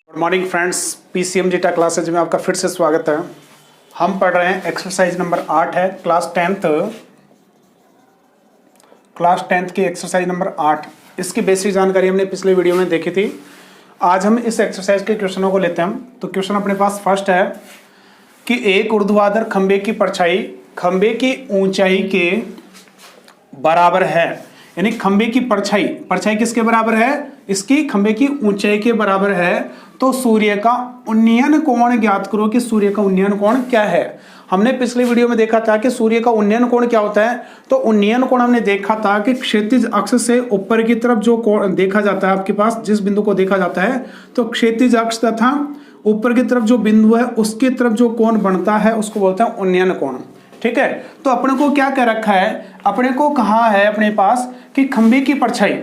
Good morning friends, PCM zeta classes में आपका फिर से स्वागत है। हम पढ़ रहे हैं एक्सरसाइज नंबर 8 है, क्लास 10th की एक्सरसाइज नंबर 8। इसकी बेसिक जानकारी हमने पिछले वीडियो में देखी थी। आज हम इस एक्सरसाइज के क्वेश्चनों को लेते हैं। तो क्वेश्चन अपने पास फर्स्ट है कि एक ऊर्ध्वाधर खंबे की परछाई खंबे की ऊंचाई के बराबर है। यानी खंबे की परछाई किसके बराबर है? इसकी खंबे की ऊंचाई के बराबर है। तो सूर्य का उन्नयन कोण ज्ञात करो कि सूर्य का उन्नयन कोण क्या है। हमने पिछले वीडियो में देखा था कि सूर्य का उन्नयन कोण क्या होता है। तो उन्नयन कोण हमने देखा था कि क्षैतिज अक्ष से ऊपर की तरफ जो कोण देखा जाता है, आपके पास जिस बिंदु को देखा जाता है, तो क्षैतिज अक्ष तथा ऊपर की तरफ जो बिंदु है उसकी तरफ जो कोण बनता है उसको बोलते हैं उन्नयन कोण। ठीक है। तो अपने को क्या कह रखा है? अपने को कहा है अपने पास कि खंबे की परछाई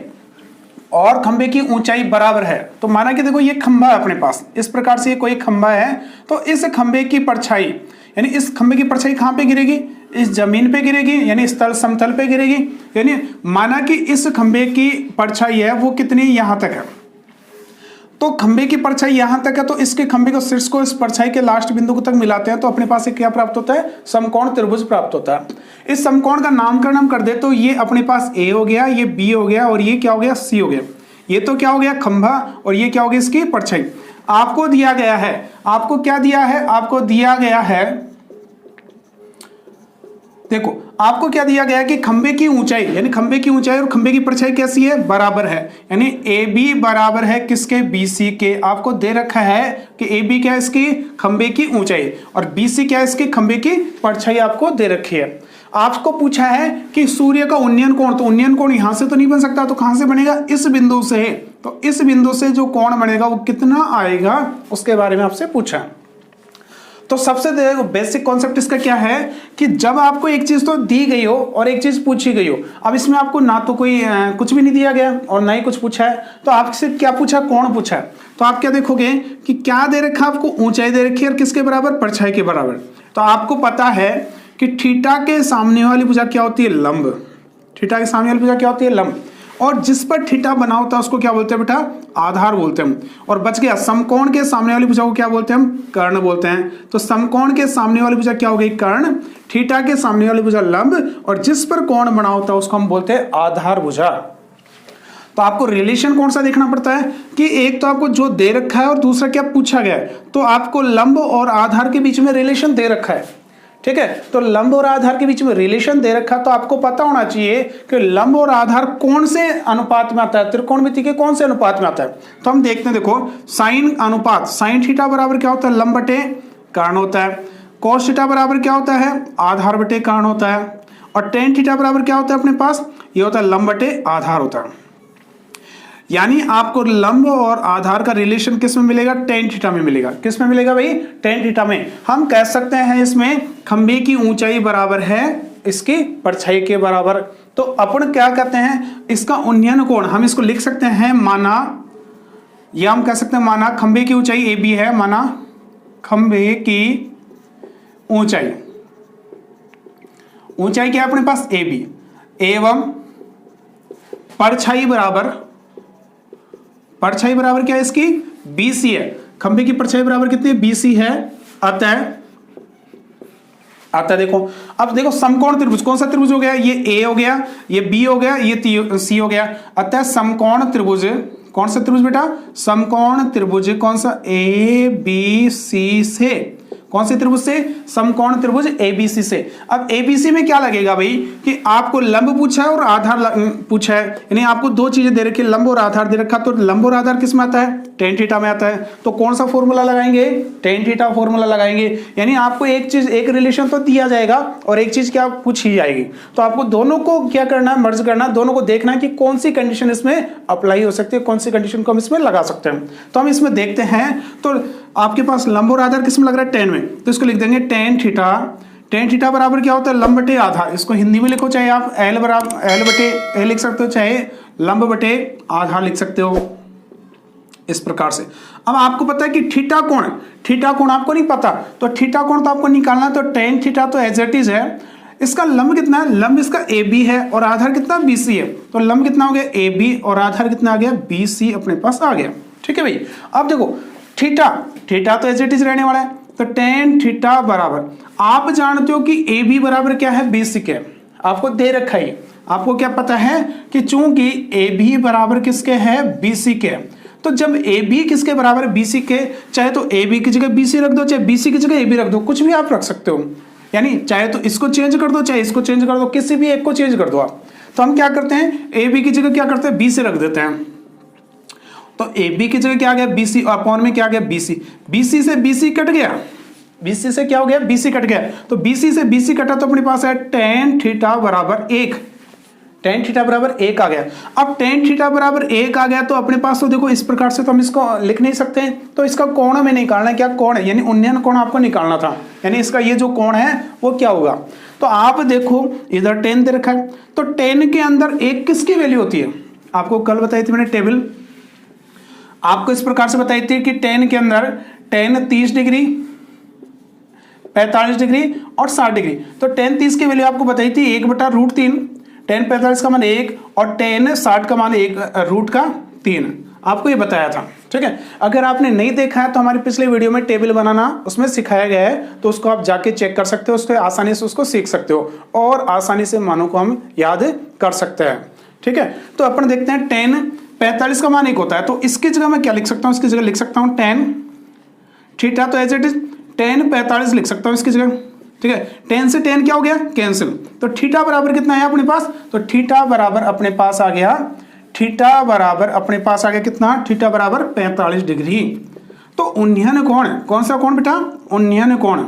और खंबे की ऊंचाई बराबर है। तो माना कि देखो ये खंबा है अपने पास, इस प्रकार से कोई खंबा है। तो इस खंबे की परछाई यानी इस खंबे की परछाई कहां पे गिरेगी? इस जमीन पे गिरेगी, यानी स्थल समतल पे गिरेगी। यानी माना कि इस खंबे की परछाई है वो कितनी, यहां तक है। तो खंबे की परछाई यहां तक है, तो इसके खंबे को शीर्ष को इस परछाई के लास्ट बिंदु तक मिलाते हैं तो अपने पास एक क्या प्राप्त होता है? समकोण त्रिभुज प्राप्त होता है। इस समकोण का नामकरण हम कर दे तो ये अपने पास ए हो गया, ये बी हो गया और ये क्या हो गया? सी हो गया। ये तो क्या हो गया? खंभा। और ये क्या हो गया? इसकी परछाई। आपको दिया गया है, आपको क्या दिया है? आपको दिया गया है, देखो आपको क्या दिया गया है कि खंबे की ऊंचाई, यानी खंबे की ऊंचाई और खंबे की परछाई कैसी है? बराबर है। यानी ए बी बराबर है किसके? बी सी के। आपको दे रखा है कि ए बी क्या है? इसकी खंबे की ऊंचाई, और बी सी क्या है? इसकी खंबे की परछाई आपको दे रखी है। आपको पूछा है कि सूर्य का उन्नयन कोण, तो उन्नयन कोण यहां से तो नहीं बन सकता, तो कहां से बनेगा? इस बिंदु से। तो इस बिंदु से जो कोण बनेगा वो कितना आएगा उसके बारे में आपसे पूछा। तो सबसे बेसिक कॉन्सेप्ट इसका क्या है कि जब आपको एक चीज तो दी गई हो और एक चीज पूछी गई हो, अब इसमें आपको ना तो कोई कुछ भी नहीं दिया गया और ना ही कुछ पूछा है, तो आपसे क्या पूछा? कोण पूछा है। तो आप क्या देखोगे कि क्या दे रखा? आपको ऊंचाई दे रखी है और किसके बराबर? परछाई के बराबर। तो आपको पता है कि थीटा के सामने वाली भुजा क्या होती है? लंब। थीटा के सामने वाली भुजा क्या होती है? लंब। और जिस पर थीटा बना होता है उसको क्या बोलते हैं बेटा? आधार बोलते हैं। और बच गया, समकोण के सामने वाली भुजा को क्या बोलते हैं हम? कर्ण बोलते हैं। तो समकोण के सामने वाली भुजा क्या हो गई? कर्ण। थीटा के सामने वाली भुजा लंब, और जिस पर कोण बना होता है उसको हम बोलते हैं आधार भुजा। तो आपको रिलेशन कौन सा देखना पड़ता है कि एक तो आपको जो दे रखा है और दूसरा क्या पूछा गया है। तो आपको लंब और आधार के बीच में रिलेशन दे रखा है। ठीक है। तो लंब और आधार के बीच में रिलेशन दे रखा, तो आपको पता होना चाहिए कि लंब और आधार कौन से अनुपात में आता है, त्रिकोणमिति के कौन से अनुपात में आता है। तो हम देखते हैं, देखो साइन अनुपात, साइन थीटा बराबर क्या होता है? लंब बटे कर्ण होता है। कॉस थीटा बराबर क्या होता है? आधार बटे कर्ण होता है। और टेन थीटा बराबर क्या होता है अपने पास? ये होता है लंब बटे आधार होता है। यानी आपको लंब और आधार का रिलेशन किस में मिलेगा? टेन थीटा में मिलेगा। किस में मिलेगा भाई? टेन थीटा में। हम कह सकते हैं इसमें खंबे की ऊंचाई बराबर है इसकी परछाई के बराबर। तो अपन क्या कहते हैं? इसका उन्नयन कोण हम इसको लिख सकते हैं माना, या हम कह सकते हैं माना खंबे की ऊंचाई ए बी है, माना खंबे की ऊंचाई, ऊंचाई क्या है अपने पास? ए बी, एवं परछाई बराबर क्या है इसकी? BC है। खंबे की परछाई बराबर कितनी है? BC है। अतः देखो, अब देखो समकोण त्रिभुज, कौन सा त्रिभुज हो गया? ये A हो गया, ये B हो गया, ये C हो गया। अतः समकोण त्रिभुज, कौन सा त्रिभुज बेटा? समकोण त्रिभुज। कौन सा? ABC से। कौन से त्रिभुज से? समकोण त्रिभुज ABC से। अब ABC में क्या लगेगा भाई कि आपको लंब पूछा है और आधार पूछा है, यानी आपको दो चीजें दे रखी है, लंब और आधार दे रखा। तो लंब और आधार किस में आता है? टेन थीटा में आता है। तो कौन सा फॉर्मूला लगाएंगे? टेन थीटा फॉर्मूला लगाएंगे। यानी आपको एक चीज, एक रिलेशन तो दिया जाएगा और एक चीज क्या पूछी जाएगी। तो आपको दोनों को क्या करना है? मर्ज करना, दोनों को देखना है कि कौन सी कंडीशन इसमें अप्लाई हो सकती है, कौन सी कंडीशन को हम इसमें लगा सकते हैं। तो हम इसमें देखते हैं। तो आपके पास लंब और आधार किस में लग रहा है? टेन में। तो इसको लिख देंगे टेन थीटा। टेन थीटा बराबर क्या होता है? लंब बटे आधार। इसको हिंदी में लिखो, चाहे आप एल बटे ए लिख सकते हो, चाहे लंब बटे आधार लिख सकते हो, इस प्रकार से। अब आपको पता है कि थीटा कोण आपको नहीं पता, तो थीटा कोण तो आपको निकालना। तो टेन थीटा तो एज इट इज है। इसका लंब कितना है? लंब इसका ए बी है और आधार कितना? बी सी है। तो लंब कितना हो गया? ए बी और आधार कितना आ गया? बी सी अपने पास आ गया। ठीक है भाई। अब देखो थीटा, थीटा तो एज इट इज रहने वाला है, तो टेन थीटा बराबर, आप जानते हो कि ए बी बराबर क्या है, BC के, आपको दे रखा है। आपको क्या पता है कि चूंकि ए बी बराबर किसके है, BC के, तो जब ए बी किसके बराबर है, BC के, चाहे तो ए बी की जगह BC रख दो, चाहे BC की जगह ए बी रख दो, कुछ भी आप रख सकते हो, यानी चाहे तो इसको चेंज कर दो, चाहे इसको चेंज कर दो, किसी भी एक को चेंज कर दो आप। तो हम क्या करते हैं, ए बी की जगह क्या करते हैं, BC रख देते हैं, तो ए बी की जगह क्या आ गया, BC, अपॉन में क्या आ गया, BC, BC से BC कट गया, BC से क्या हो गया, BC कट गया, तो BC से BC कटा तो अपने पास है टेन थीटा बराबर 1, टेन थीटा बराबर 1 आ गया। अब टेन थीटा बराबर 1 आ गया तो अपने पास तो देखो इस प्रकार से तो हम इसको लिख नहीं सकते हैं, तो इसका कोण हमें निकालना है, क्या कोण है, यानी उन्नयन कोण आपको निकालना था, यानी इसका ये जो कोण है वो क्या होगा। तो आप देखो इधर 10 दे रखा है, तो 10 के अंदर 1 किसकी वैल्यू होती है, आपको कल बताई थी मैंने टेबल, आपको इस प्रकार से बताई थी कि 10 के अंदर 10 30 डिग्री, 45 डिग्री और 60 डिग्री, तो 10 30 की वैल्यू आपको बताई थी 1/√3, 10 45 का मान 1 और 10 60 का मान 1/3, आपको ये बताया था। ठीक है, अगर आपने नहीं देखा है तो हमारी पिछले वीडियो में टेबल बनाना उसमें सिखाया गया है, तो उसको आप जाके चेक कर सकते हो, उसको आसानी से उसको सीख सकते हो और आसानी से मानों को हम याद कर सकते हैं। ठीक है, तो अपन देखते हैं 10 45 का मान 1 होता है, तो इसकी जगह मैं क्या लिख सकता हूँ, इसकी जगह लिख सकता हूँ 10 थीटा, तो एज इट इज 10 45 लिख सकता हूँ इसकी जगह। ठीक है, 10 से 10 क्या हो गया, कैंसिल, तो थीटा बराबर कितना है अपने पास, तो थीटा बराबर अपने पास आ गया, थीटा बराबर अपने पास आ गया कितना, थीटा बराबर 45 डिग्री। तो उन्नयन कोण, कौन सा कोण बेटा, उन्नयन कोण,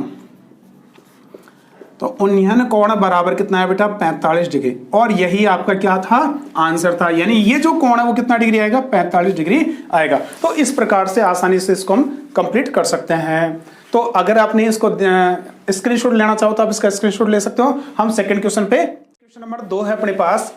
तो उन्नयन कोण बराबर कितना है बेटा, 45 डिग्री, और यही आपका क्या था, आंसर था, यानी ये जो कोण है वो कितना डिग्री आएगा, 45 डिग्री आएगा। तो इस प्रकार से आसानी से इसको हम कंप्लीट कर सकते हैं। तो अगर आपने इसको स्क्रीनशॉट लेना चाहो तो आप इसका स्क्रीनशॉट ले सकते हो। हम सेकंड क्वेश्चन पे, क्वेश्चन नंबर 2 है अपने पास,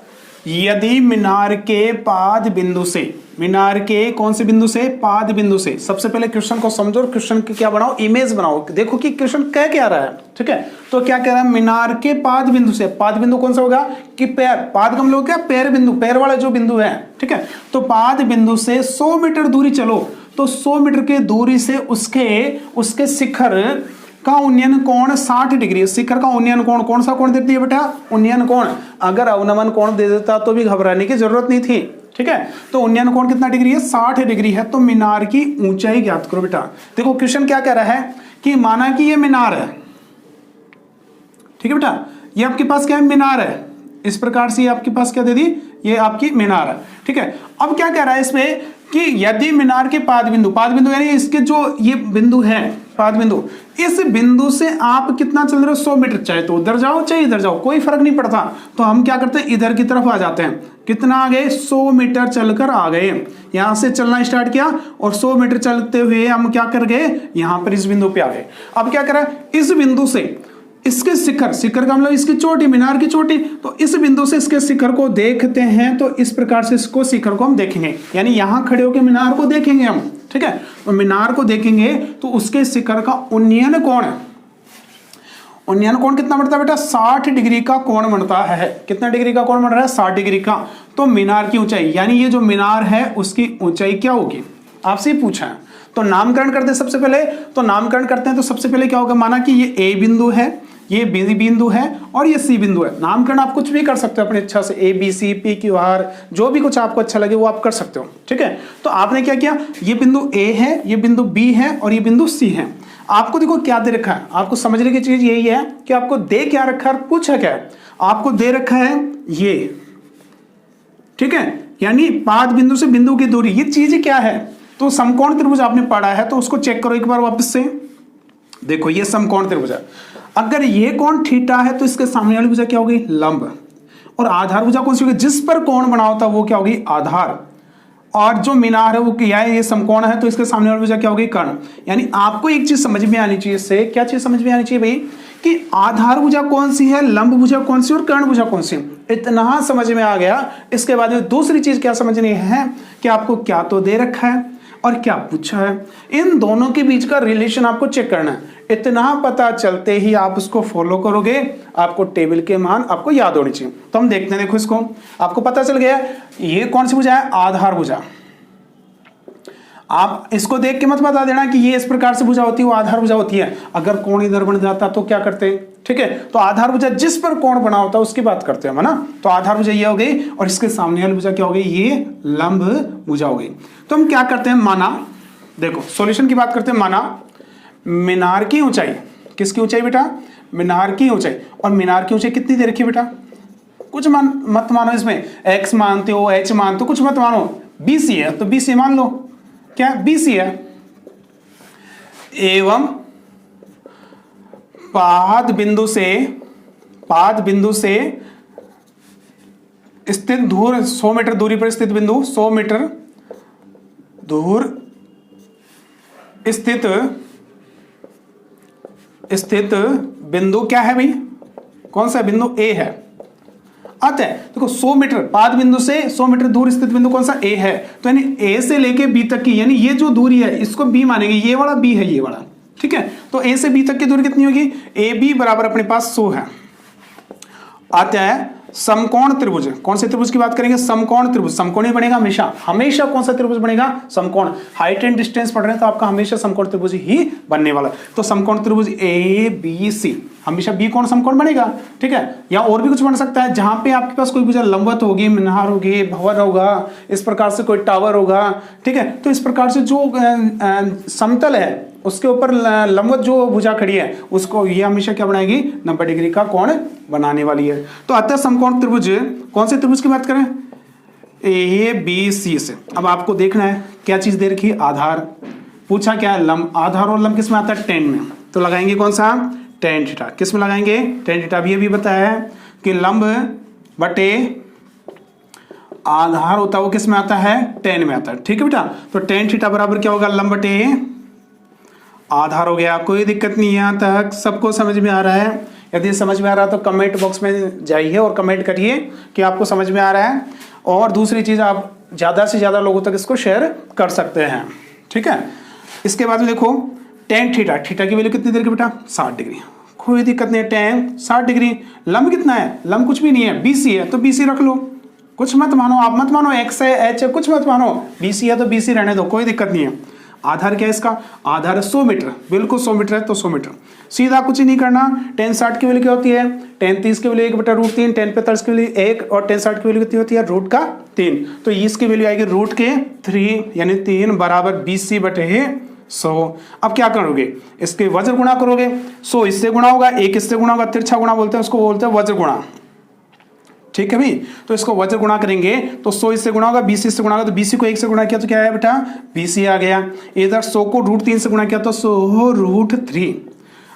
यदि मीनार के पाद बिंदु से, मीनार के कौन से बिंदु से, पाद बिंदु से, सबसे पहले क्वेश्चन को समझो और क्वेश्चन की क्या बनाओ, इमेज बनाओ, देखो कि क्वेश्चन कह क्या रहा है। ठीक है, तो क्या कह रहा है, मीनार के पाद बिंदु से, पाद बिंदु कौन सा होगा कि पैर, पाद का हम लोग क्या, पैर बिंदु, पैर वाला जो बिंदु है। ठीक है, तो पाद बिंदु से 100 मीटर दूरी चलो, तो 100 मीटर की दूरी से उसके शिखर का उन्नयन कोण 60 डिग्री, शिखर का उन्नयन कोण, कौन सा कोण देती है बेटा, उन्नयन कोण। अगर अवनमन कोण दे देता तो भी घबराने की जरूरत नहीं थी। ठीक है, तो उन्नयन कोण कितना डिग्री है, 60 डिग्री है। तो मीनार की ऊंचाई ज्ञात करो बेटा। देखो क्वेश्चन क्या कह रहा है कि माना कि ये मीनार है, ठीक है बेटा, ये आपके पास क्या है, मीनार है, इस प्रकार से आपके पास क्या दे दी, ये आपकी मीनार है। ठीक है, अब क्या कह रहा है इसमें कि यदि मीनार के पाद बिंदु यानी इसके जो ये बिंदु है, पाद बिंदु, इस बिंदु से आप कितना चल रहे हो, 100 मीटर, चाहे तो उधर जाओ चाहे इधर जाओ, कोई फर्क नहीं पड़ता। तो हम क्या करते हैं, इधर की तरफ आ जाते हैं, कितना आ गए, 100 मीटर चलकर आ गए, यहां से चलना स्टार्ट किया और 100 मीटर चलते हुए हम क्या कर गए, यहां पर इस बिंदु पे आ गए। अब क्या करा, इस बिंदु से इसके शिखर का मतलब इसकी चोटी, मीनार की चोटी, तो इस बिंदु से इसके शिखर को देखते हैं, तो इस प्रकार से इसको शिखर को हम देखेंगे, यानी यहां खड़े होकर मीनार को देखेंगे हम। ठीक है, तो मीनार को देखेंगे तो उसके शिखर का उन्नयन कोण, उन्नयन कोण कितना बनता है बेटा, 60 डिग्री का कोण बनता है। कितना डिग्री का कोण बन रहा है, 60 डिग्री का। तो मीनार की ऊंचाई, यानी ये जो मीनार है उसकी ऊंचाई क्या होगी, आपसे ही पूछा है। तो नामकरण करते हैं सबसे पहले, तो नामकरण करते हैं तो सबसे पहले क्या होगा, माना कि ये ए बिंदु है, ये बी बिंदु है और ये सी बिंदु है। नामकरण आप कुछ भी कर सकते हो अपनी इच्छा से, A B C P Q R, जो भी कुछ आपको अच्छा लगे वो आप कर सकते हो। ठीक है, तो आपने क्या किया, ये बिंदु ए है, ये बिंदु बी है और ये बिंदु सी है। आपको देखो क्या दे रखा है, आपको समझने की चीज यही है कि आपको दे क्या रखा है, पूछा क्या है, आपको दे रखा है ये। ठीक है, यानी पाद बिंदु से बिंदु की दूरी, ये चीज क्या है, तो समकोण त्रिभुज आपने पढ़ा है तो उसको चेक करो एक बार वापस से। देखो ये समकोण त्रिभुज है, अगर ये कोण थीटा है तो इसके सामने वाली भुजा क्या होगी, लंब, और आधार भुजा कौन सी होगी, जिस पर कोण बना होता है वो क्या होगी, आधार। और जो मीनार है वो क्या है, ये समकोण है तो इसके सामने वाली भुजा क्या होगी, कर्ण। यानी आपको एक चीज समझ में आनी चाहिए, इससे क्या चीज समझ में आनी चाहिए भाई, कि आधार भुजा कौन सी है, लंब भुजा कौन सी और कर्ण भुजा कौन सी। इतना समझ में आ गया। इसके बाद में दूसरी चीज क्या समझनी है कि आपको क्या तो दे रखा है और क्या पूछा है, इन दोनों के बीच का रिलेशन आपको चेक करना है। इतना पता चलते ही आप उसको फॉलो करोगे, आपको टेबल के मान आपको याद होनी चाहिए। तो हम देखते हैं, देखो इसको आपको पता चल गया ये कौन सी भुजा है, आधार भुजा। आप इसको देख के मत बता देना कि ये इस प्रकार से भुजा होती है, वो आधार भुजा होती है। अगर कोण इधर बन जाता तो क्या करते हैं, ठीक है। तो आधार भुजा जिस पर कोण बना होता है उसकी बात करते हैं, है ना। तो आधार भुजा ये हो गई और इसके सामने वाली भुजा क्या हो गई, ये लंब भुजा हो गई। तो हम क्या करते हैं, माना, देखो सॉल्यूशन की बात करते हैं। माना मीनार की ऊंचाई, किसकी ऊंचाई बेटा, मीनार की ऊंचाई। और मीनार की ऊंचाई कितनी दे रखी है बेटा, कुछ मत मानो, इसमें x मानते हो, h मानते हो, कुछ मत मानो, BC है तो BC मान लो, क्या BC है। एवं पाद बिंदु से स्थित दूर 100 मीटर दूरी पर स्थित बिंदु, 100 मीटर दूर स्थित बिंदु क्या है भाई, कौन सा बिंदु, A है। अतः देखो 100 मीटर पाद बिंदु से 100 मीटर दूर स्थित बिंदु कौन सा, A है। तो यानी A से लेके B तक की, यानी ये जो दूरी है इसको B मानेंगे, ये वाला B है, ये वाला, ठीक है। तो A से B तक की दूरी कितनी होगी, AB बराबर अपने पास 100 है। अतः समकोण त्रिभुज, कौन से त्रिभुज की बात करेंगे, समकोण त्रिभुज। समकोण ही बनेगा हमेशा, हमेशा कौन सा त्रिभुज बनेगा, समकोण। हाइट एंड डिस्टेंस पढ़ रहे हैं तो आपका हमेशा समकोण त्रिभुज ही बनने वाला। तो समकोण त्रिभुज ABC, हमेशा बी कोण समकोण बनेगा, ठीक है। या और भी कुछ बन सकता है, जहां पे आपके पास कोई भुजा लंबवत होगी, मीनार होगी, भवन होगा, इस प्रकार से कोई टावर होगा, ठीक है। तो इस प्रकार से जो समतल है उसके ऊपर लंबवत जो भुजा खड़ी है उसको ये हमेशा क्या बनाएगी, 90 डिग्री का कोण बनाने वाली है। तो अतः समकोण त्रिभुज, कौन से त्रिभुज की बात करें, ABC से। अब आपको देखना है क्या चीज दे रखी है, आधार। पूछा क्या है, लंब। आधार और लंब किस में आता है, टेन में। तो लगाएंगे कौन सा, टेन थीटा। किस में लगाएंगे, टेन थीटा। भी बताया है कि लंब बटे आधार होता है वो किस में आता है, टेन में आता है, ठीक है बेटा। तो टेन थीटा बराबर क्या होगा, लंब बटे आधार हो गया। कोई दिक्कत नहीं है, यहाँ तक सबको समझ में आ रहा है। यदि समझ में आ रहा है तो कमेंट बॉक्स में जाइए और कमेंट करिए कि आपको समझ में आ रहा है। और दूसरी चीज, आप ज्यादा से ज्यादा लोगों तक इसको शेयर कर सकते हैं, ठीक है। इसके बाद में देखो टेन थीटा, थीटा की वैल्यू कितनी देर की बेटा, 60 डिग्री। कोई दिक्कत नहीं है, टेन 60 डिग्री। लंब कितना है, लंब कुछ भी नहीं है, BC है तो BC रख लो। कुछ मत मानो, आप मत मानो x है, h है, कुछ मत मानो, BC है तो BC रहने दो, कोई दिक्कत नहीं है। आधार क्या है इसका, आधार 100 मीटर, बिल्कुल 100 मीटर है तो 100 मीटर। सीधा कुछ ही नहीं करना। टेन 60 की वैल्यू क्या होती है, टेन 30 की वैल्यू 1/√3, टेन 45 की वैल्यू 1 और टेन 60 की वैल्यू कितनी होती है, √3। तो इसकी वैल्यू आएगी √3 यानी 3 बराबर BC बटे 100। अब क्या करोगे, इसके वज्र गुणा करोगे। 100 इससे गुणा होगा, 1 इससे गुणा होगा, तिरछा गुणा बोलते हैं उसको, बोलते हैं वज्र गुणा, ठीक है भाई। तो इसको वज्र गुणा करेंगे तो 100 इससे गुणा होगा, BC इससे गुणा होगा, तो BC को 1 से गुणा किया तो क्या है बेटा, BC आ गया। इधर 100 को √3 से गुणा किया तो 100√3।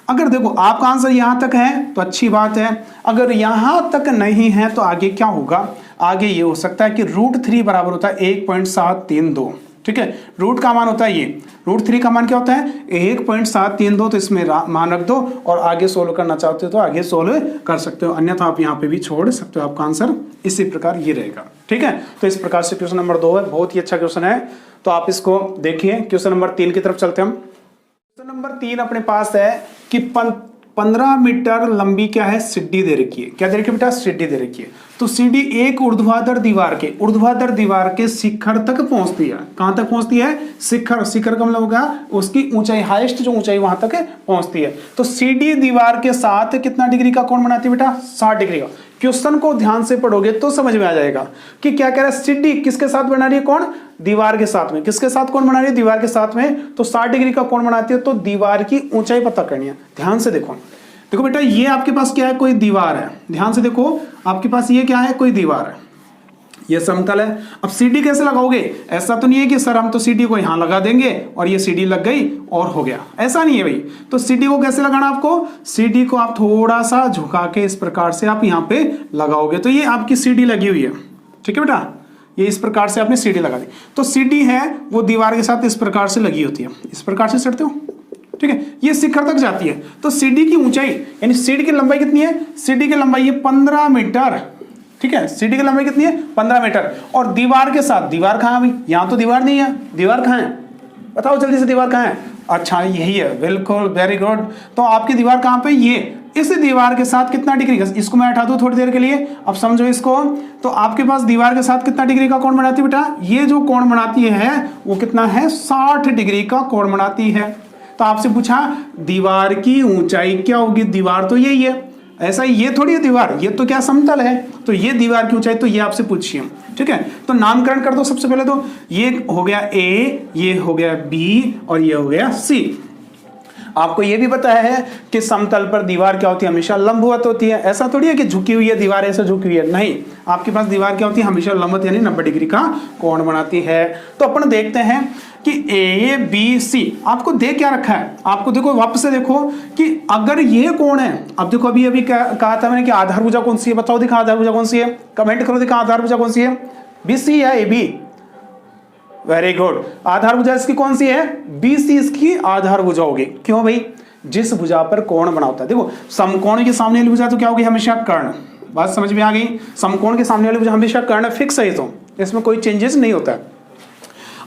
अगर देखो आपका आंसर यहां तक है तो अच्छी बात है, अगर यहां तक नहीं है तो आगे क्या होगा, आगे ये हो सकता है कि √3 बराबर होता है 1.732, ठीक है। रूट का मान होता है ये, √3 का मान क्या होता है 1.732। तो इसमें मान रख दो और आगे सोल्व करना चाहते हो तो आगे सोल्व कर सकते हो, अन्यथा आप यहाँ पे भी छोड़ सकते हो। आपका आंसर इसी प्रकार ये रहेगा, ठीक है। तो इस प्रकार से क्वेश्चन नंबर 2 है, बहुत ही अच्छा क्वेश्चन है। तो आप इसको देखिए। क्वेश्चन नंबर 3 की तरफ चलते हैं हम। क्वेश्चन नंबर 3 अपने पास है कि 15 मीटर लंबी क्या है, सीढ़ी दे रखी है। क्या दे रखी है बेटा, सीढ़ी दे रखी है। तो सीढ़ी एक ऊर्ध्वाधर दीवार के शिखर तक पहुंचती है। कहां तक पहुंचती है, शिखर। शिखर का मतलब होगा उसकी ऊंचाई, हाईएस्ट जो ऊंचाई वहां तक पहुंचती है। तो सीढ़ी दीवार के साथ कितना डिग्री का कोण बनाती है बेटा, 60 डिग्री का। क्वेश्चन को ध्यान से पढ़ोगे तो समझ में आ जाएगा कि क्या कह रहा है, सीढ़ी किसके साथ बना रही है कोण, दीवार के साथ में। किसके साथ कोण बना रही है, दीवार के साथ में। तो 60 डिग्री का कोण बनाती है, तो दीवार की ऊंचाई पता करनी है। ध्यान से देखो, देखो बेटा ये आपके पास क्या है, कोई दीवार है। ध्यान से देखो, आपके पास ये क्या है, कोई दीवार है, ये समतल है। अब सीढ़ी कैसे लगाओगे, ऐसा तो नहीं है कि सर हम तो सीढ़ी को यहां लगा देंगे और ये सीढ़ी लग गई और हो गया, ऐसा नहीं है भाई। तो सीढ़ी को कैसे लगाना आपको, सीढ़ी को आप थोड़ा सा झुका के इस प्रकार से आप यहाँ पे लगाओगे तो ये आपकी सीढ़ी लगी हुई है, ठीक है बेटा। ये इस प्रकार से आपने सीढ़ी लगा दी। तो सीढ़ी है वो दीवार के साथ इस प्रकार से लगी होती है, इस प्रकार से चढ़ते हो, ठीक है। ये शिखर तक जाती है। तो सीढ़ी की ऊंचाई यानी सीढ़ी की लंबाई कितनी है, सीढ़ी की लंबाई है 15 मीटर, ठीक है। सीढ़ी की लंबाई कितनी है, 15 मीटर। और दीवार के साथ, दीवार कहाँ है, यहां तो दीवार नहीं है, दीवार कहाँ है बताओ जल्दी से, दीवार कहाँ है, अच्छा यही है, बिल्कुल वेरी गुड। तो आपकी दीवार कहाँ पे, ये इस दीवार के साथ कितना डिग्री का, इसको मैं हटा दूं थोड़ी देर के लिए, अब समझो इसको। तो आपके पास दीवार के साथ कितना डिग्री का कोण बनाती है बेटा, ये जो कोण बनाती है वो कितना है, 60 डिग्री का कोण बनाती है। तो आपसे पूछा दीवार की ऊंचाई क्या होगी, दीवार तो यही है, ऐसा ही ये थोड़ी है दीवार, ये तो क्या समतल है, तो ये दीवार की ऊंचाई, तो ये आपसे पूछिए, ठीक है। तो नामकरण कर दो सबसे पहले, तो ये हो गया ए, ये हो गया बी और ये हो गया सी। आपको ये भी पता है कि समतल पर दीवार क्या होती है, हमेशा लंबवत होती है। ऐसा थोड़ी है कि झुकी हुई है दीवार, ऐसे झुकी हुई है, नहीं, आपके पास दीवार क्या होती है, हमेशा लंबवत यानी 90 डिग्री का कोण बनाती है। तो अपन देखते हैं कि ए बी सी आपको दे क्या रखा है, आपको देखो वापस से देखो कि अगर ये कोण है, अब देखो अभी अभी कहा था मैंने कि आधारभुजा कौन सी है, बताओ दिखा आधारभुजा कौन सी है, कमेंट करो दिखा आधारभुजा कौन सी है, बी सी या ए बी, वेरी गुड। आधारभुजा इसकी कौन सी है, बी सी इसकी आधारभुजा होगी। क्यों भाई, जिस भुजा पर कोण बना होता है, देखो समकोण के सामने वाली भुजा तो क्या होगी, हमेशा कर्ण, बात समझ में आ गई, समकोण के सामने वाली भुजा हमेशा कर्ण फिक्स है, तो इसमें कोई चेंजेस नहीं होता है।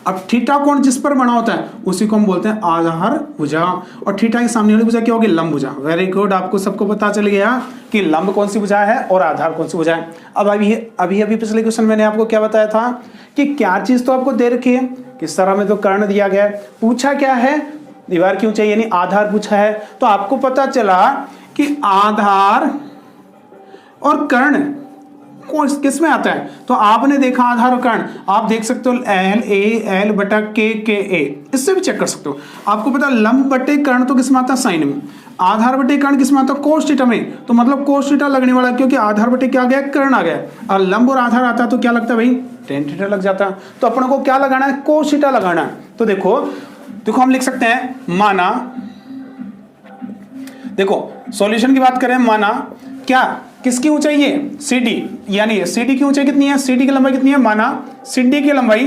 अब थीटा कोण जिस पर बना होता है उसी को हम बोलते हैं आधार भुजा, और थीटा के सामने वाली भुजा क्या होगी, लंब भुजा। वेरी गुड, आपको सबको पता चल गया कि लंब कौन सी भुजा है और आधार कौन सी भुजा है। अब अभी पिछले क्वेश्चन मैंने आपको क्या बताया था कि क्या चीज तो आपको दे रखी है, किस तरह में तो कर्ण दिया गया है, पूछा क्या है, दीवार की ऊंचाई यानी आधार पूछा है। तो आपको पता चला कि आधार और कर्ण किस में आता है, तो आपने देखा आधार और कर्ण, आप देख सकते हो एल ए एल बटा के ए, इससे भी चेक कर सकते हो। आपको पता लंब बटे कर्ण तो किस में आता है, साइन में, आधार बटे कर्ण किस में आता है, कोस थीटा में, तो मतलब कोस थीटा लगने वाला, क्योंकि आधार बटे क्या आ गया, कर्ण आ गया, और लंब और आधार आता है तो क्या लगता है भाई, टेन थीटा लग जाता है। तो अपन को क्या लगाना है, कोस थीटा लगाना है। तो देखो हम लिख सकते हैं, माना, देखो सॉल्यूशन की बात करें, माना क्या, किसकी ऊंचाई है, CD, यानी CD की ऊंचाई कितनी है, CD की लंबाई कितनी है, माना CD की लंबाई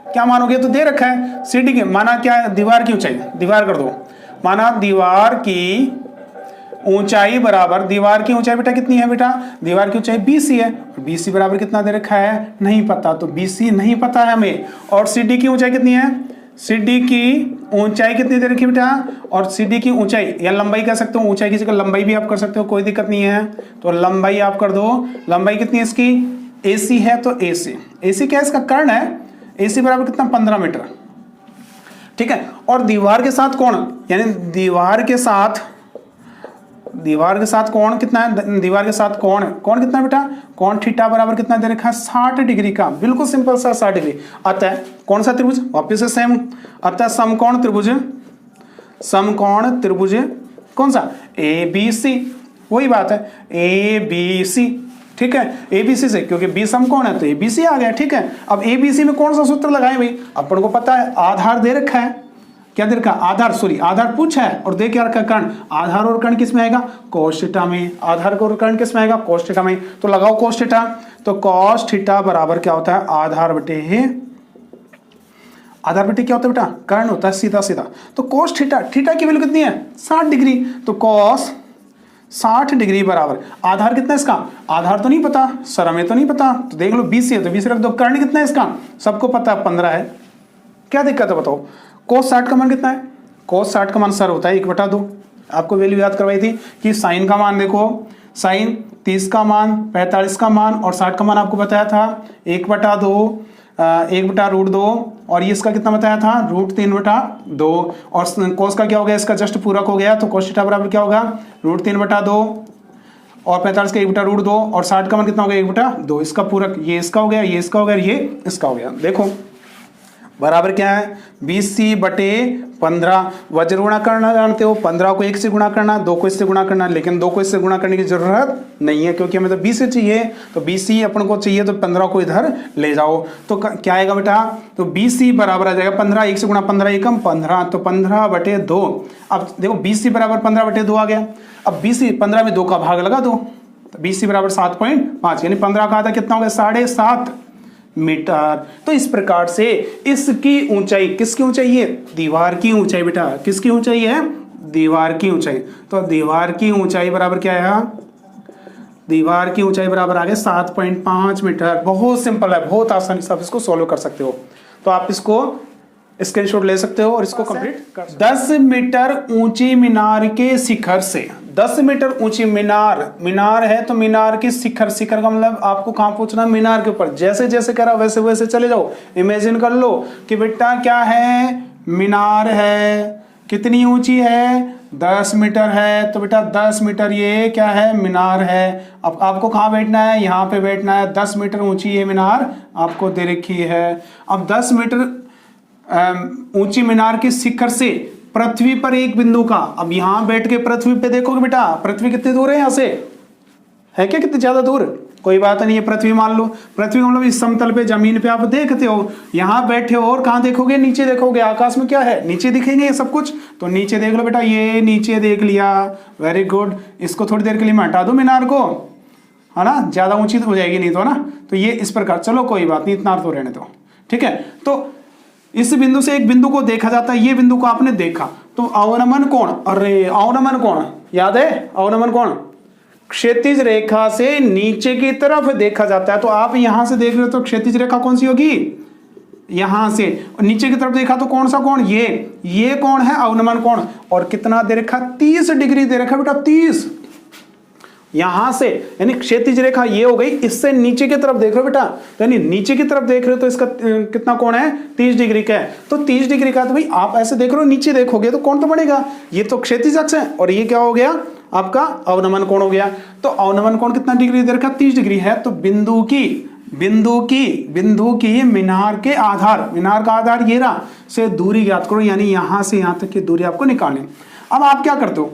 क्या मानोगे, तो दे रखा है CD की, माना क्या है, दीवार की ऊंचाई, दीवार कर दो, माना दीवार की ऊंचाई बराबर, दीवार की ऊंचाई बेटा कितनी है, बेटा दीवार की ऊंचाई BC है, BC बराबर कितना दे रखा है, नहीं पता, तो BC नहीं पता है हमें। और CD की ऊंचाई कितनी है, CD की ऊंचाई कितनी दे रखी बेटा, और CD की ऊंचाई या लंबाई कह सकते हो, ऊंचाई की जगह लंबाई भी आप कर सकते हो, कोई दिक्कत नहीं है। तो लंबाई आप कर दो, लंबाई कितनी है इसकी, AC है तो AC क्या है, इसका कर्ण है, AC बराबर कितना, 15 मीटर, ठीक है। और दीवार के साथ कोण, यानी दीवार के साथ कोण कितना है, दीवार के साथ कोण कितना है बेटा, कोण थीटा बराबर कितना दे रखा है, 60 डिग्री का, बिल्कुल सिंपल सा 60 डिग्री। अतः कौन सा त्रिभुज, वापिस से सेम, अतः समकोण त्रिभुज कौन सा, ABC, वही बात है ABC, ठीक है, ABC से, क्योंकि B समकोण है तो ABC आ गया, ठीक है। अब ABC में कौन सा सूत्र लगाए भाई, अपन को पता है आधार दे रखा है, क्या दे रखा, आधार पूछा है, और दे क्या रखा, कर्ण, आधार और कर्ण किस में आएगा, कोस थीटा में, आधार और कर्ण किस में आएगा, कोस थीटा में, तो लगाओ कोस थीटा, तो कोस थीटा बराबर क्या होता है, आधार बटे क्या होता है बेटा, कर्ण होता है, सीधा सीधा। तो कोस थीटा की वैल्यू कितनी है, 60 डिग्री, तो कोस 60 डिग्री बराबर आधार कितना है इसका, आधार तो नहीं पता, सर हमें तो नहीं पता, तो देख लो BC है तो BC रख दो, कर्ण कितना है इसका, सबको पता है 15 है, क्या दिक्कत है बताओ। कोस 60 का मान कितना है, कोस 60 का मान सर होता है 1/2, आपको वैल्यू याद करवाई थी कि साइन का मान देखो, साइन 30 का मान, 45 का मान और 60 का मान आपको बताया था 1/2, 1/√2, और ये इसका कितना बताया था, √3/2, और कोस का क्या हो गया, इसका जस्ट पूरक हो गया, तो कोस थीटा बराबर क्या होगा, √3/2, और 45 का 1/√2, और 60 का मान कितना हो गया, 1/2, इसका पूरक, ये इसका हो गया, ये इसका हो गया, ये इसका हो गया। देखो बराबर क्या है, 20/15, वज्र गुणा करना जानते हो, 15 को 1 से गुणा करना, 2 को इससे गुणा करना, लेकिन 2 को इससे गुणा करने की जरूरत नहीं है, क्योंकि हमें तो 20 से चाहिए, तो 20 अपन को चाहिए, तो 15 को इधर ले जाओ, तो क्या आएगा बेटा, तो 20 बराबर आ जाएगा 15, 1 से गुणा 15 एकम 15, तो 15/2। अब देखो 20 बराबर 15/2 आ गया, अब 20 15 में 2 का भाग लगा दो, तो 20 बराबर 7.5, यानी 15 का आधा कितना हो गया, 7.5 मीटर। तो इस प्रकार से इसकी ऊंचाई, किसकी ऊंचाई है, दीवार की ऊंचाई बेटा, किसकी ऊंचाई है, दीवार की ऊंचाई, तो दीवार की ऊंचाई बराबर क्या है, दीवार की ऊंचाई बराबर आ गया 7.5 मीटर। बहुत सिंपल है, बहुत आसानी से आप इसको सोल्व कर सकते हो। तो आप इसको स्क्रीनशॉट ले सकते हो और इसको कंप्लीट कर सकते हो। 10 मीटर ऊंची मीनार के शिखर से, 10 मीटर ऊंची मीनार है तो मीनार के शिखर का मतलब आपको कहां पहुंचना, मीनार के ऊपर। जैसे जैसे करा वैसे वैसे चले जाओ। इमेजिन कर लो कि बेटा क्या है, मीनार है, कितनी ऊंची है, 10 मीटर है, तो बेटा 10 मीटर ये क्या है, मीनार है। अब आपको कहाँ बैठना है, यहाँ पे बैठना है। 10 मीटर ऊंची ये मीनार आपको दे रखी है। अब 10 मीटर ऊंची मीनार के शिखर से पृथ्वी पर एक बिंदु का, अब यहां बैठ के पृथ्वी पे देखोगे बेटा, पृथ्वी कितनी दूर है यहां से, है क्या कितनी ज्यादा दूर, कोई बात नहीं है। पृथ्वी मान लो, पृथ्वी मतलब इस समतल पे जमीन पे आप देखते हो, यहां बैठे हो और कहां देखोगे, नीचे देखोगे। आकाश में क्या है, नीचे दिखेंगे ये सब कुछ, तो नीचे देख लो बेटा, ये नीचे देख लिया, वेरी गुड। इसको थोड़ी देर के लिए मैं हटा दूं मीनार को, है ना, ज्यादा ऊंची तो हो जाएगी नहीं तो, ना, तो ये इस प्रकार, चलो कोई बात नहीं, इतना तो रहने दो, ठीक है। तो इस बिंदु से एक बिंदु को देखा जाता है, ये बिंदु को आपने देखा, तो अवनमन कोण, अरे अवनमन कोण याद है, अवनमन कोण क्षैतिज रेखा से नीचे की तरफ देखा जाता है। तो आप यहां से देख रहे हो तो क्षैतिज रेखा कौन सी होगी, यहां से नीचे की तरफ देखा तो कौन सा कोण, ये कोण है अवनमन कोण। और कितना दे रखा, 30 डिग्री दे रखा बेटा, 30। यहां से यानी क्षैतिज रेखा ये हो गई, इससे नीचे की तरफ देख रहे हो बेटा, तो यानी नीचे की तरफ देख रहे हो तो इसका कितना कोण है, 30 डिग्री का है। तो 30 डिग्री का, तो भाई आप ऐसे देख रहे हो, नीचे देखोगे तो कोण तो बढ़ेगा। ये तो क्षैतिज अक्ष है और ये क्या हो गया, आपका अवनमन कोण हो गया। तो अवनमन कोण कितना डिग्री दे रखा, 30 डिग्री है। तो बिंदु की मीनार के आधार, मीनार का आधार ये रहा, से दूरी ज्ञात करो, यानी यहां से यहां तक की दूरी आपको निकालनी। अब आप क्या करते हो,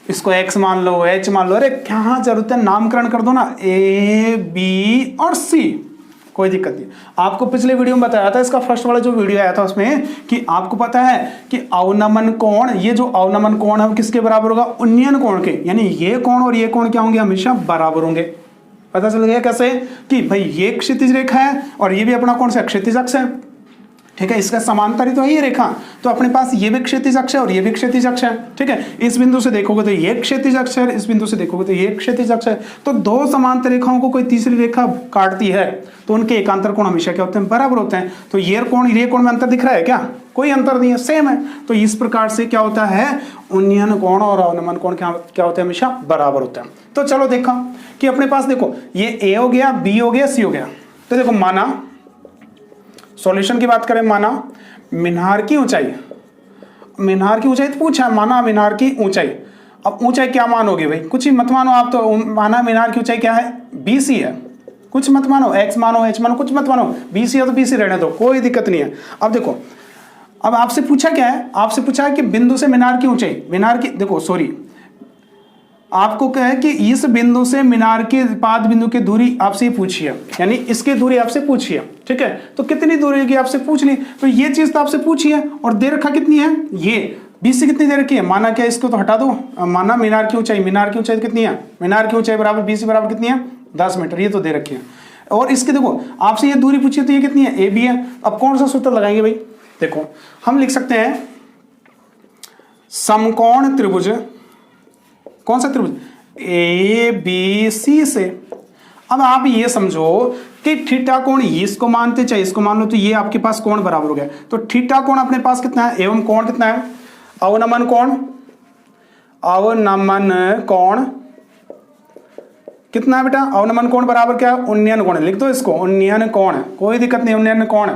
इसको x मान लो, h मान लो, अरे क्या जरूरत है, नामकरण कर दो ना, A, B और C, कोई दिक्कत नहीं। आपको पिछले वीडियो में बताया था, इसका फर्स्ट वाला जो वीडियो आया था उसमें, कि आपको पता है कि अवनमन कोण, ये जो अवनमन कोण है किसके बराबर होगा, उन्नयन कोण के, यानी ये कोण और ये कोण क्या होंगे, हमेशा बराबर होंगे। पता चल गया कैसे, कि भाई ये क्षैतिज रेखा है और ये भी अपना कौन सा क्षैतिज अक्ष है, ठीक है, इसका समांतर ही तो है ये रेखा। तो अपने पास ये भी क्षैतिज अक्ष है और ये भी क्षैतिज अक्ष है, ठीक है। इस बिंदु से देखोगे तो ये क्षैतिज अक्ष है, इस बिंदु से देखोगे तो ये क्षैतिज अक्ष है। तो दो समांतर रेखाओं को कोई तीसरी रेखा काटती है तो उनके एकांतर कोण हमेशा क्या होते हैं, बराबर होते हैं। तो ये कोण में अंतर दिख रहा है क्या, कोई अंतर नहीं है, सेम है। तो इस प्रकार से क्या होता है, उन्नयन कोण और अवनमन कोण क्या होते हैं, हमेशा बराबर होते हैं। तो चलो देखा कि अपने पास देखो, ये ए हो गया, बी हो गया, सी हो गया। तो देखो माना, सॉल्यूशन की बात करें, माना मीनार की ऊंचाई तो पूछा, माना मीनार की ऊंचाई। अब ऊंचाई क्या मानोगे भाई, कुछ ही मत मानो आप, तो माना मीनार की ऊंचाई क्या है, BC है, कुछ मत मानो, x मानो, h मानो, कुछ मत मानो, BC है तो BC रहने दो, कोई दिक्कत नहीं है। अब देखो, अब आपसे पूछा क्या है, आपसे पूछा है कि बिंदु से मीनार की ऊंचाई, मीनार की, देखो सॉरी, आपको क्या है कि इस बिंदु से मीनार के पाद बिंदु की दूरी आपसे पूछी है, यानी इसकी दूरी आपसे पूछी है, ठीक है। तो कितनी दूरी की आपसे पूछ ली, तो ये चीज तो आपसे पूछी है और दे रखा कितनी है, ये BC कितनी दे रखी है, माना क्या, इसको तो हटा दो, माना मीनार की ऊंचाई कितनी है, मीनार की ऊंचाई बराबर BC बराबर कितनी है, 10 मीटर, ये तो दे रखी है। और इसके देखो आपसे ये दूरी पूछी है तो ये कितनी है, AB है। अब कौन सा सूत्र लगाएंगे भाई, देखो हम लिख सकते हैं समकोण त्रिभुज, कौन सा त्रिभुज, ABC से। अब आप ये समझो कि थीटा कोण, इसको मानते चाहे इसको मान लो, तो ये आपके पास कोण बराबर हो गया। तो थीटा कोण अपने पास कितना है, एवं कोण कितना है, अवनमन कोण कितना है बेटा, अवनमन कोण बराबर क्या है, उन्नयन कोण, लिख दो इसको, उन्नयन कोण, कोई दिक्कत नहीं, उन्नयन कोण।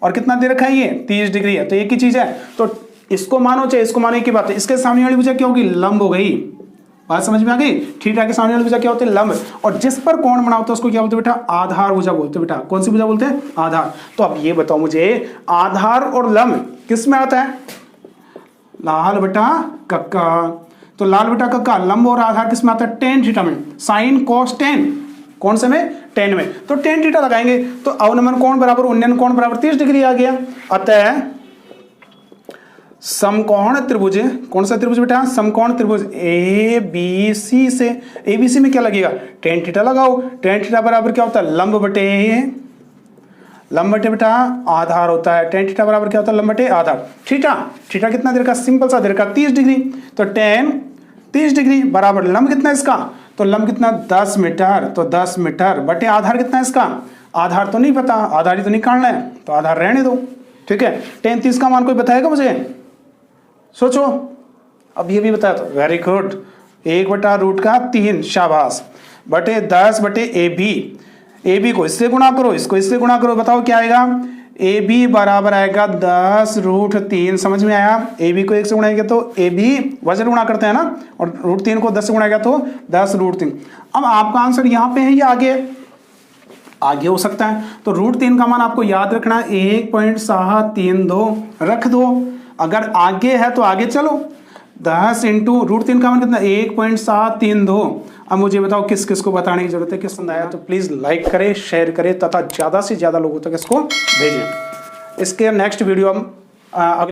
और कितना दे रखा है, ये 30 डिग्री है, तो एक ही चीज है, तो इसको मानो चाहे इसको मानो, एक ही बात है। इसके सामने वाली भुजा क्या होगी, लंब हो गई, बात समझ में आ गई। थीटा के सामने वाली भुजा क्या होती है, लंब, और जिस पर कोण बना होता है उसको क्या बोलते हैं बेटा, आधार भुजा बोलते हैं बेटा। कौन सी भुजा बोलते हैं, आधार। तो अब ये बताओ मुझे, आधार और लंब किस में आता है, लाल बटा कक्का। तो लाल बटा कक्का, लंब और आधार किस में आता है, टेन थीटा में, साइन कॉस टेन, कौन से में, 10 में। तो टेन थीटा लगाएंगे तो अवनमन कोण बराबर उन्नयन कोण बराबर 30 डिग्री आ गया। अतः समकोण त्रिभुज, कौन सा त्रिभुज बेटा, समकोण त्रिभुज ABC से, ABC में क्या लगेगा, टेन थीटा लगाओ, टेन थीटा बराबर क्या होता है, लंब बटे बेटा आधार होता है। टेन थीटा बराबर क्या होता है, लंब बटे आधार। थीटा कितना दे रखा, सिंपल सा दे रखा 30 डिग्री, तो टेन 30 डिग्री बराबर लंब कितना इसका, तो लंब कितना 10 मीटर, तो 10 मीटर बटे आधार कितना इसका, आधार तो नहीं पता, आधार ही तो निकालना है, तो आधार रहने दो, ठीक है, 33 का मान कोई बताएगा मुझे? सोचो, अब ये भी बताया तो वेरी गुड, 1/√3, शाबाश, बटे 10 बटे ए बी को इससे गुणा करो, इसको इससे गुणा करो, बताओ क्या आएगा? ए बी बराबर आएगा 10√3, समझ में आया? ए बी को 1 से गुणाएंगे तो ए बी वजन गुणा करते हैं ना, और √3 को 10 से गुणाएगा तो 10√3। अब आपका आंसर यहाँ पे है या आगे हो सकता है, तो √3 का मान आपको याद रखना है 1.732 रख दो। अगर आगे है तो आगे चलो, 10 इंटू √3 का मान कितना? 1.732। अब मुझे बताओ किस किस को बताने की जरूरत है, किस पसंद आया तो प्लीज लाइक करें, शेयर करें तथा ज्यादा से ज्यादा लोगों तक इसको भेजें। इसके नेक्स्ट वीडियो हम